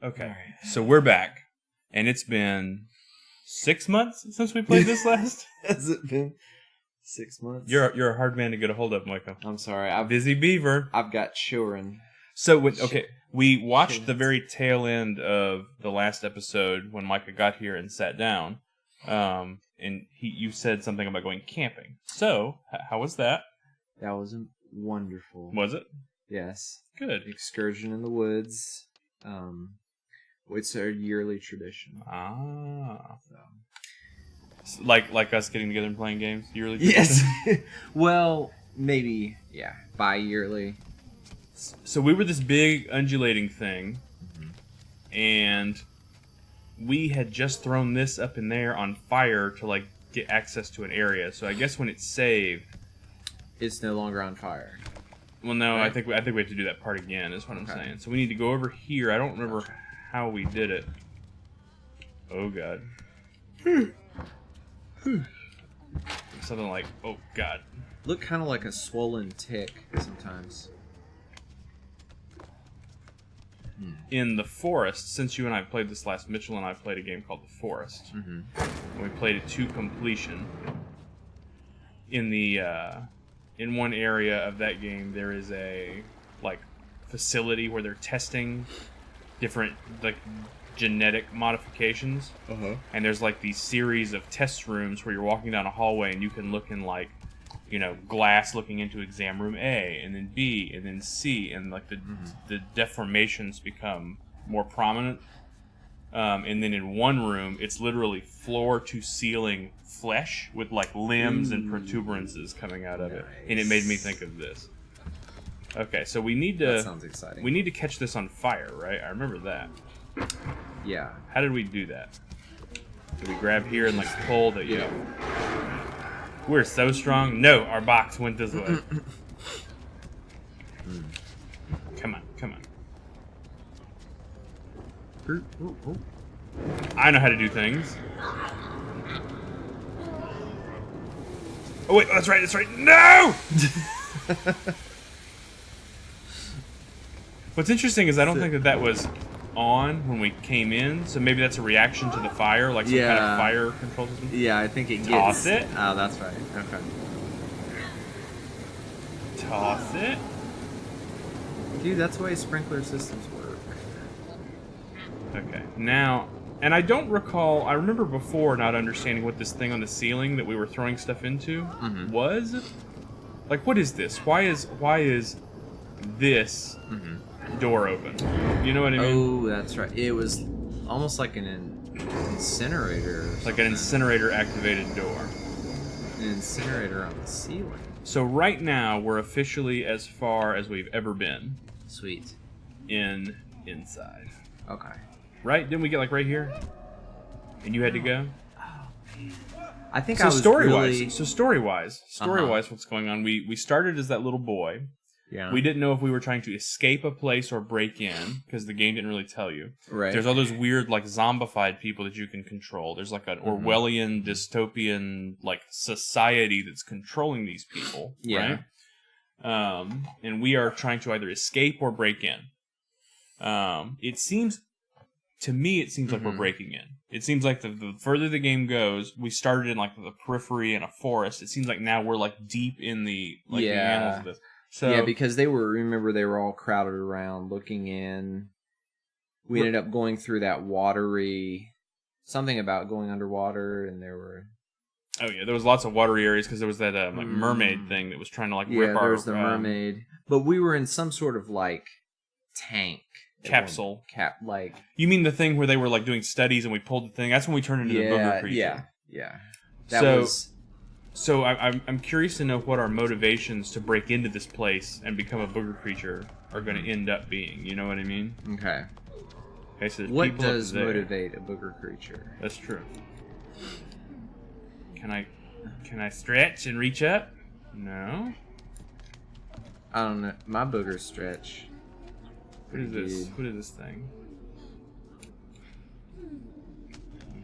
Okay, Right. so we're back, and it's been 6 months since we played this last. Has it been 6 months? You're a hard man to get a hold of, Micah. I'm sorry. Busy beaver. I've got children. So we watched the very tail end of the last episode when Micah got here and sat down, and you said something about going camping. So how was that? That was wonderful. Was it? Yes. Good. Excursion in the woods. It's a yearly tradition. Ah. So. Like us getting together and playing games yearly? Yes. Well, maybe, yeah, bi-yearly. So we were this big undulating thing, and we had just thrown this up in there on fire to get access to an area. So I guess when it's saved, it's no longer on fire. Well, no, right? I think we have to do that part again. Is what I'm saying. So we need to go over here. I don't remember how we did it. Oh God. Something like, oh God. Look kind of like a swollen tick sometimes. In the forest, since you and I played this last, Mitchell and I played a game called The Forest. And we played it to completion. In the in one area of that game, there is a facility where they're testing different genetic modifications. And there's these series of test rooms where you're walking down a hallway and you can look in glass looking into exam room A, and then B, and then C, and the deformations become more prominent. And then in one room, it's literally floor to ceiling flesh with limbs and protuberances coming out of it, and it made me think of this. Okay, so we need to. That sounds exciting. We need to catch this on fire, right? I remember that. Yeah. How did we do that? Did we grab here and pull the? Yeah. We're so strong. No, our box went this way. Come on. I know how to do things. Oh wait, that's right. No! What's interesting is I don't think that was on when we came in, so maybe that's a reaction to the fire, some kind of fire control system. Yeah, I think it gets... Toss it. Oh, that's right. Okay. Toss it. Dude, that's the way sprinkler systems work. Okay, now, and I don't recall, I remember before not understanding what this thing on the ceiling that we were throwing stuff into was. What is this? Why is this door open? You know what I mean? Oh, that's right. It was almost like an incinerator. Like an incinerator activated door. An incinerator on the ceiling. So right now we're officially as far as we've ever been. Sweet. Inside. Okay. Right? Didn't we get right here? And you had to go? Oh man. I think so I was story-wise, what's going on? We started as that little boy. Yeah. We didn't know if we were trying to escape a place or break in, because the game didn't really tell you. Right. There's all those weird, zombified people that you can control. There's an Orwellian, dystopian, society that's controlling these people. Yeah. Right? And we are trying to either escape or break in. It seems like we're breaking in. It seems like the further the game goes, we started in the periphery in a forest. It seems like now we're deep in the the annals of this. So, yeah, because they were all crowded around looking in. We ended up going through that watery, something about going underwater, and there were... Oh yeah, there was lots of watery areas because there was that mermaid thing that was trying to rip our... there was the mermaid. But we were in some sort of tank. Capsule. You mean the thing where they were doing studies and we pulled the thing? That's when we turned into the booger creature. Yeah. So I'm curious to know what our motivations to break into this place and become a booger creature are going to end up being. You know what I mean? Okay. So what does motivate a booger creature? That's true. Can I stretch and reach up? No. I don't know. My boogers stretch. What is this? What is this thing?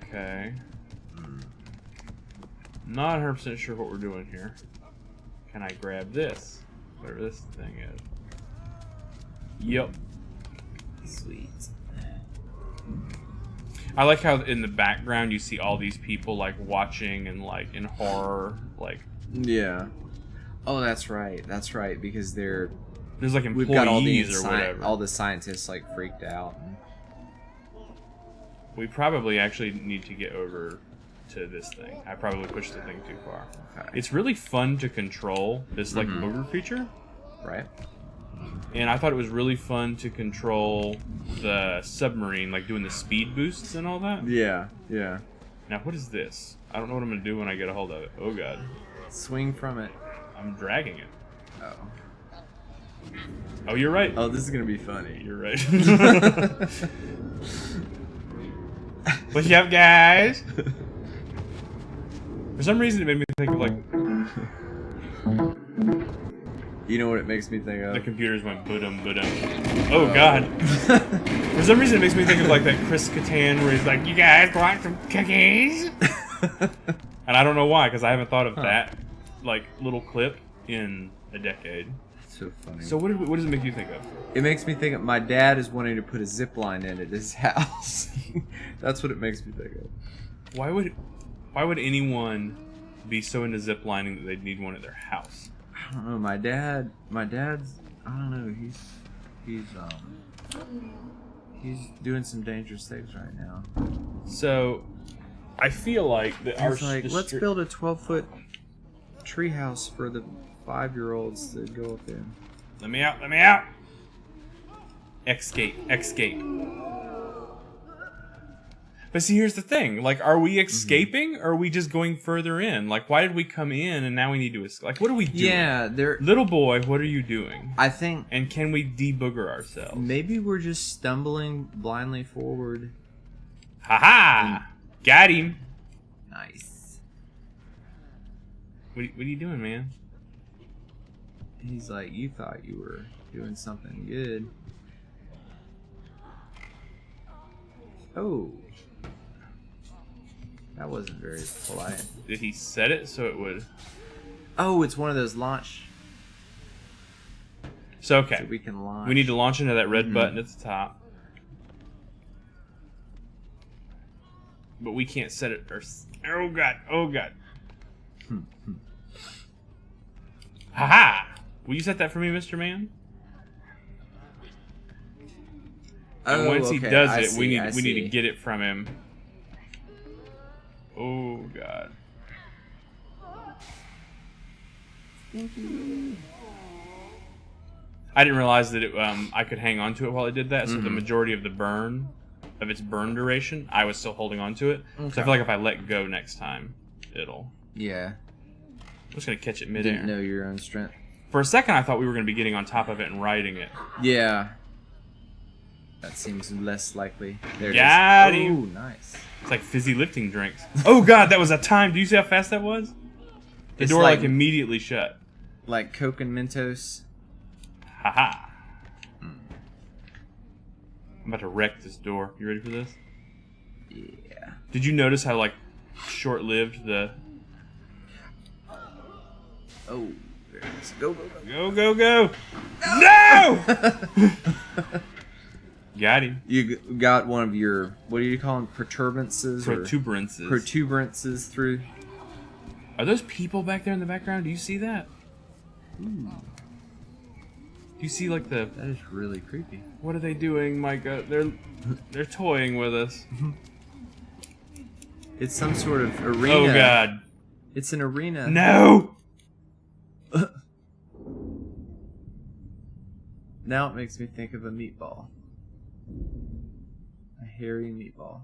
Okay. Not 100% sure what we're doing here. Can I grab this? Whatever this thing is. Yep. Sweet. I like how in the background you see all these people like watching and like in horror, like Yeah. Oh, that's right. That's right because there's like employees we've got or whatever. all the scientists like freaked out. We probably actually need to get over to this thing. I probably pushed the thing too far. Okay. It's really fun to control this like ogre creature. Right. And I thought it was really fun to control the submarine, like doing the speed boosts and all that. Yeah. Yeah. Now, what is this? I don't know what I'm going to do when I get a hold of it. Oh, God. Swing from it. I'm dragging it. Oh. Oh, you're right. Oh, this is gonna be funny. You're right. What's up, guys? For some reason, it made me think of, like... You know what it makes me think of? The computers went ba-dum, ba-dum. Oh, God. For some reason, it makes me think of, like, that Chris Kattan where he's like, you guys want some cookies? And I don't know why, because I haven't thought of that, like, little clip in a decade. So funny. So what does it make you think of? It makes me think of my dad is wanting to put a zip line in at his house. That's what it makes me think of. Why would anyone be so into zip lining that they'd need one at their house? I don't know. My dad's. I don't know. He's doing some dangerous things right now. So, I feel like that He's like, let's build a 12-foot treehouse for the 5-year-olds to go up in. Let me out! Let me out! Escape! Escape! But see, here's the thing. Like, are we escaping, or are we just going further in? Like, why did we come in, and now we need to escape? Like, what are we doing? Yeah, Little boy, what are you doing? I think... And can we debooger ourselves? Maybe we're just stumbling blindly forward. Ha-ha! Got him! Nice. What are you doing, man? He's like, you thought you were doing something good. Oh. That wasn't very polite. Did he set it so it would... Oh, it's one of those launch... So, okay. So we can launch. We need to launch into that red button at the top. But we can't set it... Oh, God. Oh, God. Ha-ha! Will you set that for me, Mr. Man? And once he does it, we need to get it from him. Oh, God. I didn't realize that I could hang on to it while I did that, so the majority of its burn duration, I was still holding on to it. Okay. So I feel like if I let go next time, it'll... Yeah. I'm just going to catch it midair. Didn't know your own strength. For a second, I thought we were going to be getting on top of it and riding it. Yeah. That seems less likely. There Got it is. him. Oh, nice. It's like fizzy lifting drinks. Oh, God, that was a time. Do you see how fast that was? The door, like, immediately shut. Like Coke and Mentos. Haha. I'm about to wreck this door. You ready for this? Yeah. Did you notice how, like, short-lived the... Oh, there it is. Go, go, go. Go, go, go! No! Got him. You got one of your, what do you call them, protuberances? Protuberances through. Are those people back there in the background? Do you see that? Ooh. Do you see, like, the... That is really creepy. What are they doing, Micah? They're toying with us. It's some sort of arena. Oh, God. It's an arena. No! Now it makes me think of a meatball. A hairy meatball.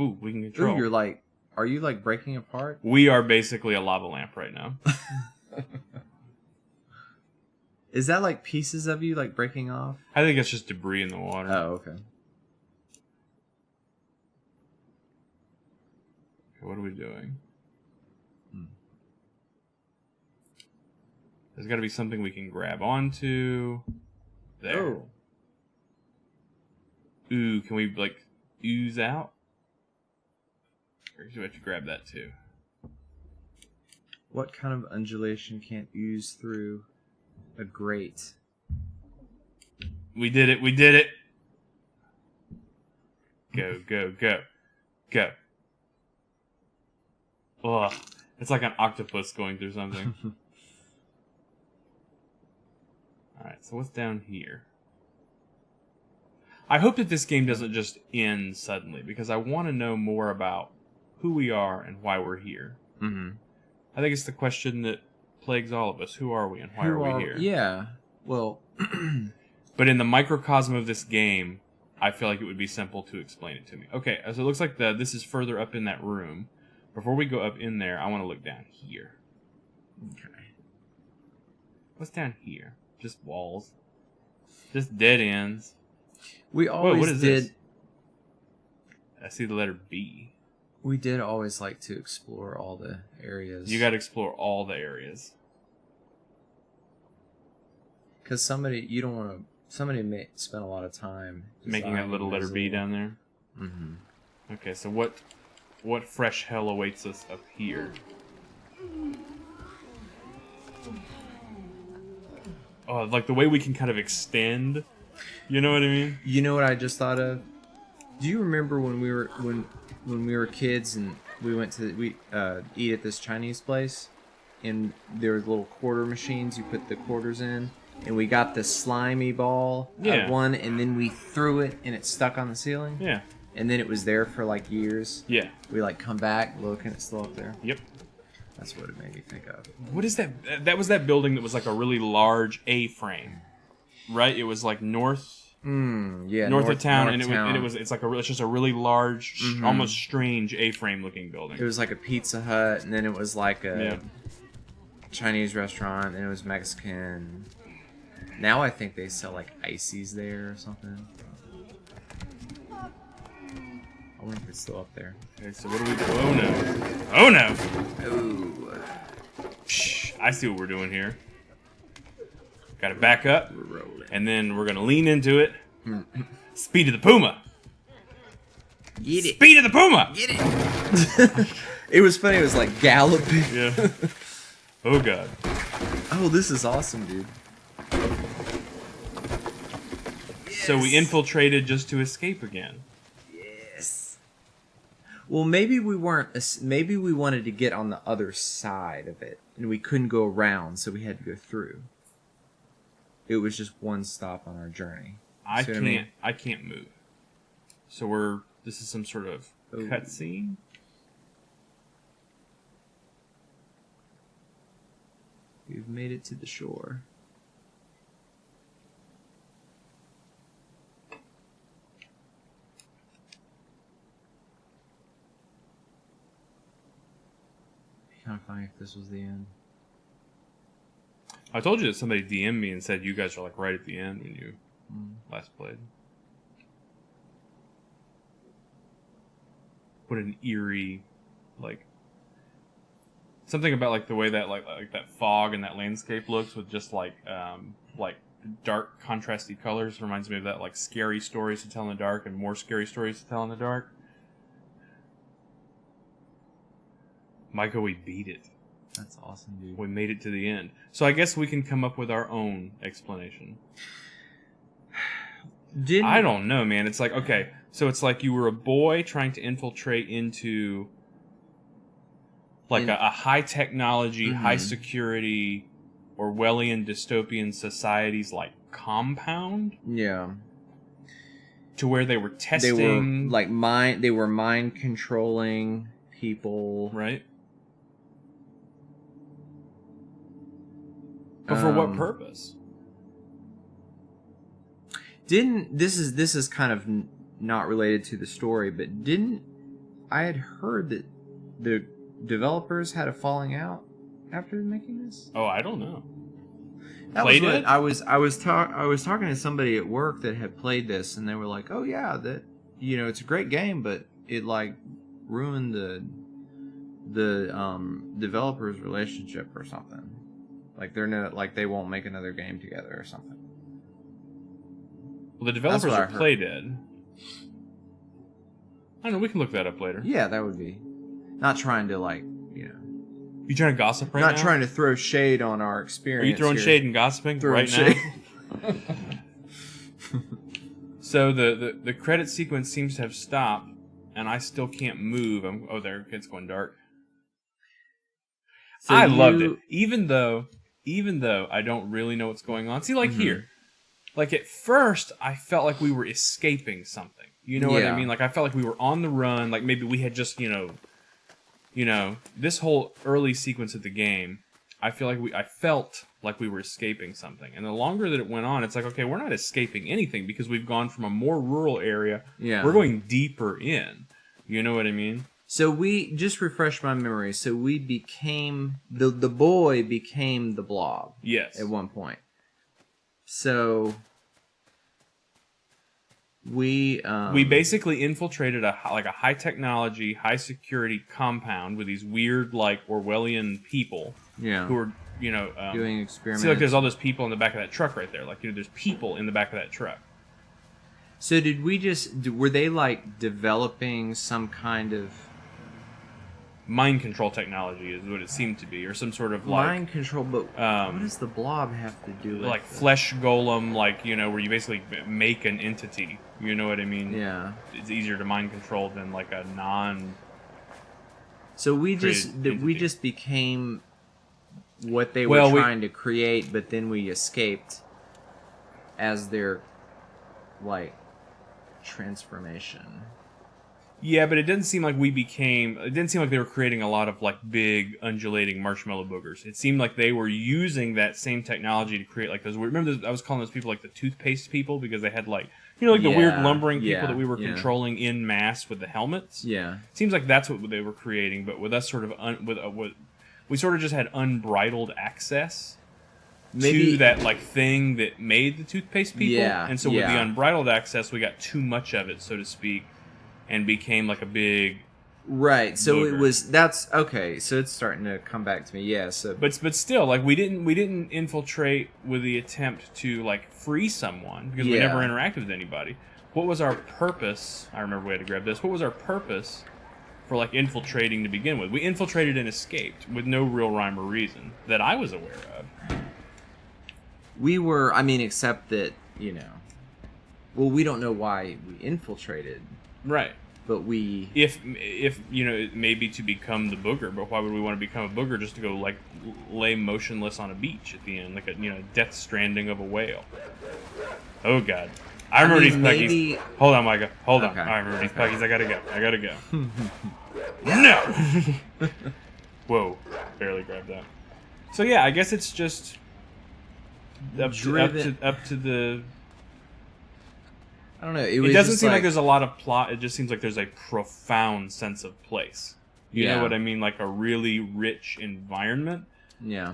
Ooh, we can control. Ooh, you're like... Are you, like, breaking apart? We are basically a lava lamp right now. Is that, like, pieces of you, like, breaking off? I think it's just debris in the water. Oh, okay. Okay, what are we doing? There's got to be something we can grab onto. There. Oh. Ooh, can we, like, ooze out? Or do we have to grab that, too? What kind of undulation can't ooze through a grate? We did it. We did it. Go, go, go. Go. Ugh. It's like an octopus going through something. Alright, so what's down here? I hope that this game doesn't just end suddenly, because I want to know more about who we are and why we're here. Mm-hmm. I think it's the question that plagues all of us. Who are we and why are we here? Yeah. Well... But in the microcosm of this game, I feel like it would be simple to explain it to me. Okay, so it looks like this is further up in that room. Before we go up in there, I want to look down here. Okay. What's down here? Just walls. Just dead ends. We always what is did... this? I see the letter B. We did always like to explore all the areas. You got to explore all the areas. Because somebody may spend a lot of time making that little letter B down there. Mm-hmm. Okay, so what fresh hell awaits us up here? Oh, like the way we can kind of extend. You know what I mean? You know what I just thought of? Do you remember when we were kids and we went to eat at this Chinese place, and there were little quarter machines you put the quarters in, and we got the slimy ball out one, and then we threw it and it stuck on the ceiling? Yeah. And then it was there for like years. Yeah. We like come back, look, and it's still up there. Yep. That's what it made me think of. What is that? That was that building that was like a really large A-frame, right? It was like north of town, and it's just a really large, almost strange A-frame looking building. It was like a Pizza Hut, and then it was like a Chinese restaurant, and it was Mexican. Now I think they sell like ices there or something. I wonder if it's still up there. Okay, so what do we do? Oh no! Oh no! Ooh. Psh, I see what we're doing here. Got to back up, We're rolling. and then we're gonna lean into it. Speed of the Puma. Get it. Speed of the Puma. Get it. It was funny. It was like galloping. Yeah. Oh god. Oh, this is awesome, dude. So we infiltrated just to escape again. Yes. Well, maybe we weren't. Maybe we wanted to get on the other side of it, and we couldn't go around, so we had to go through. It was just one stop on our journey. I can't move. So this is some sort of cutscene. We've made it to the shore. Kind of funny if this was the end. I told you that somebody DM'd me and said you guys are like right at the end when you last played. What an eerie, like something about like the way that like that fog and that landscape looks with just like dark contrasty colors reminds me of that like scary stories to tell in the dark and more scary stories to tell in the dark. Micah, we beat it. That's awesome, dude. We made it to the end. So I guess we can come up with our own explanation. I don't know, man. It's like, okay, so it's like you were a boy trying to infiltrate into like a high technology, high security, Orwellian dystopian society's like compound. Yeah. To where they were testing. They were mind controlling people. Right. But for what purpose? This is kind of not related to the story, but I had heard that the developers had a falling out after making this? Oh, I don't know. Played it? I was talking to somebody at work that had played this, and they were like, "Oh yeah, that it's a great game, but it like ruined the developers' relationship or something. Like they won't make another game together or something." Well, the developers are Playdead. I don't know. We can look that up later. Yeah, that would be. Not trying to You trying to gossip right now? Not trying to throw shade on our experience. Are you throwing shade and gossiping right now? So the credit sequence seems to have stopped, and I still can't move. Oh, there, it's going dark. So I loved it, even though I don't really know what's going on. See, like here, like at first, I felt like we were escaping something. You know what I mean? Like I felt like we were on the run. Like maybe we had just, this whole early sequence of the game, I felt like we were escaping something. And the longer that it went on, it's like, okay, we're not escaping anything because we've gone from a more rural area. Yeah. We're going deeper in. You know what I mean? So we just refresh my memory. So we became the boy became the blob. Yes. At one point. So we basically infiltrated a high technology, high security compound with these weird like Orwellian people. Yeah. Who were doing experiments. See, like there's all those people in the back of that truck right there. Like there's people in the back of that truck. So were they like developing some kind of mind control technology is what it seemed to be, or some sort of like mind control? But what does the blob have to do with like flesh golem, like where you basically make an entity? You know what I mean? Yeah. It's easier to mind control than like a non. So we just became what they were trying to create, but then we escaped as their like transformation. Yeah, but it didn't seem like it didn't seem like they were creating a lot of like big undulating marshmallow boogers. It seemed like they were using that same technology to create like those. Remember, I was calling those people like the toothpaste people because they had like the weird lumbering people that we were controlling in mass with the helmets. Yeah, it seems like that's what they were creating, but with us sort of we sort of just had unbridled access to that like thing that made the toothpaste people. Yeah, and so with the unbridled access, we got too much of it, so to speak. And became like a big so booger. That's okay. So it's starting to come back to me. Yeah. So but still, like we didn't infiltrate with the attempt to like free someone because we never interacted with anybody. What was our purpose? I remember we had to grab this. What was our purpose for like infiltrating to begin with? We infiltrated and escaped with no real rhyme or reason that I was aware of. We were. I mean, except that well, we don't know why we infiltrated. Right. But we... If maybe to become the booger, but why would we want to become a booger just to go, like, lay motionless on a beach at the end? Like a, death stranding of a whale. Oh, God. I remember these puggies. Hold on, Micah. Hold on. I remember these puggies. I gotta go. No! Whoa. Barely grabbed that. So, yeah, I guess it's just... up to the... I don't know. It doesn't seem like there's a lot of plot. It just seems like there's a profound sense of place. You know what I mean? Like a really rich environment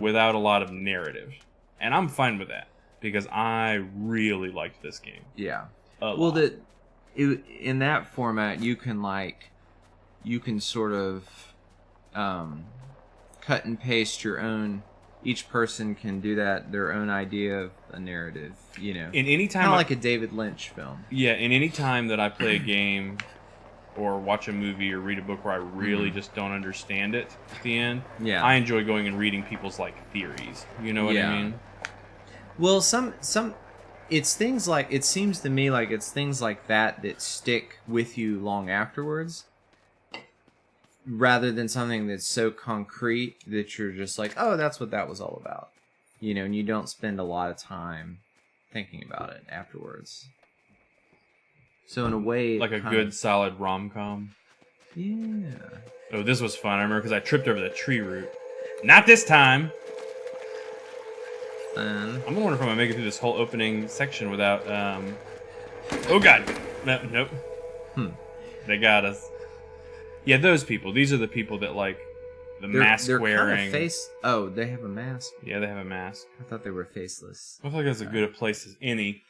without a lot of narrative. And I'm fine with that because I really liked this game. Yeah. Well, in that format, you can sort of cut and paste your own. Each person can do their own idea of a narrative, In any time, kind of like a David Lynch film. Yeah, in any time that I play a game or watch a movie or read a book where I really just don't understand it at the end, I enjoy going and reading people's like theories. You know what I mean? Well, it seems to me like it's things like that stick with you long afterwards. Rather than something that's so concrete that you're just like, oh, that's what that was all about. And you don't spend a lot of time thinking about it afterwards. So in a way... Like a good, solid rom-com? Yeah. Oh, this was fun. I remember because I tripped over the tree root. Not this time! I'm wondering if I'm going to make it through this whole opening section without... Oh, God! Nope. They got us. Yeah, those people. These are the people that like the mask wearing. Kind of face. Oh, they have a mask. Yeah, they have a mask. I thought they were faceless. I feel like that's as good a place as any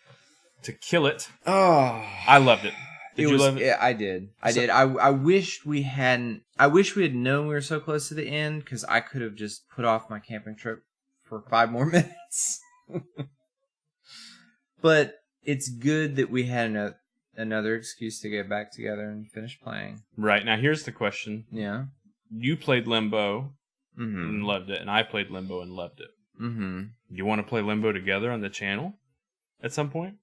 to kill it. Oh, I loved it. Did you love it? Yeah, I did. I wished we hadn't. I wish we had known we were so close to the end because I could have just put off my camping trip for 5 more minutes. But it's good that we had another excuse to get back together and finish playing. Right. Now, here's the question. Yeah. You played Limbo and loved it, and I played Limbo and loved it. Mm-hmm. You want to play Limbo together on the channel at some point?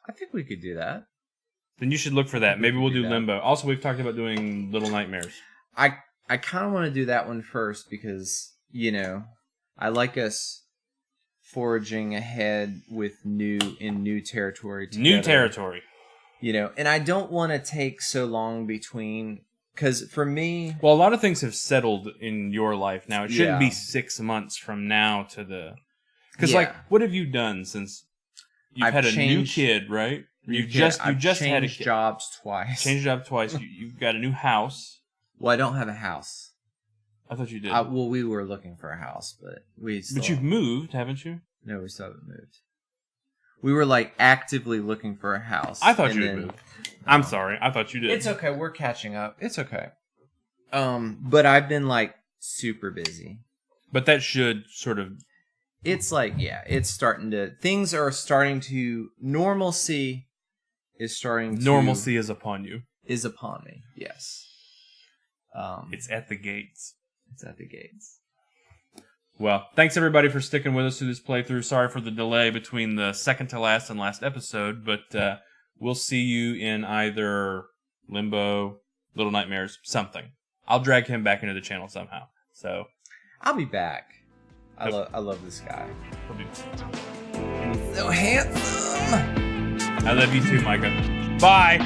I think we could do that. Then you should look for that. Maybe we'll do Limbo. Also, we've talked about doing Little Nightmares. I kind of want to do that one first because, I like us forging ahead with new territory together. New territory. And I don't want to take so long between, because for me... Well, a lot of things have settled in your life now. It shouldn't be 6 months from now to the... Because, what have you done since you've had a new kid, right? You just had a kid. Changed jobs twice. Changed job twice. You've got a new house. Well, I don't have a house. I thought you did. Well, we were looking for a house, but But you've moved, haven't you? No, we still haven't moved. We were actively looking for a house. I thought you had moved. I'm sorry. I thought you did. It's okay. We're catching up. It's okay. But I've been super busy. But that should sort of... It's it's starting to... Things are starting to... Normalcy is starting to... Normalcy is upon you. Is upon me, yes. It's at the gates. It's at the gates. Well, thanks everybody for sticking with us through this playthrough. Sorry for the delay between the second to last and last episode, but we'll see you in either Limbo, Little Nightmares, something. I'll drag him back into the channel somehow. So I'll be back. I love this guy. He'll be He's so handsome. I love you too, Micah. Bye.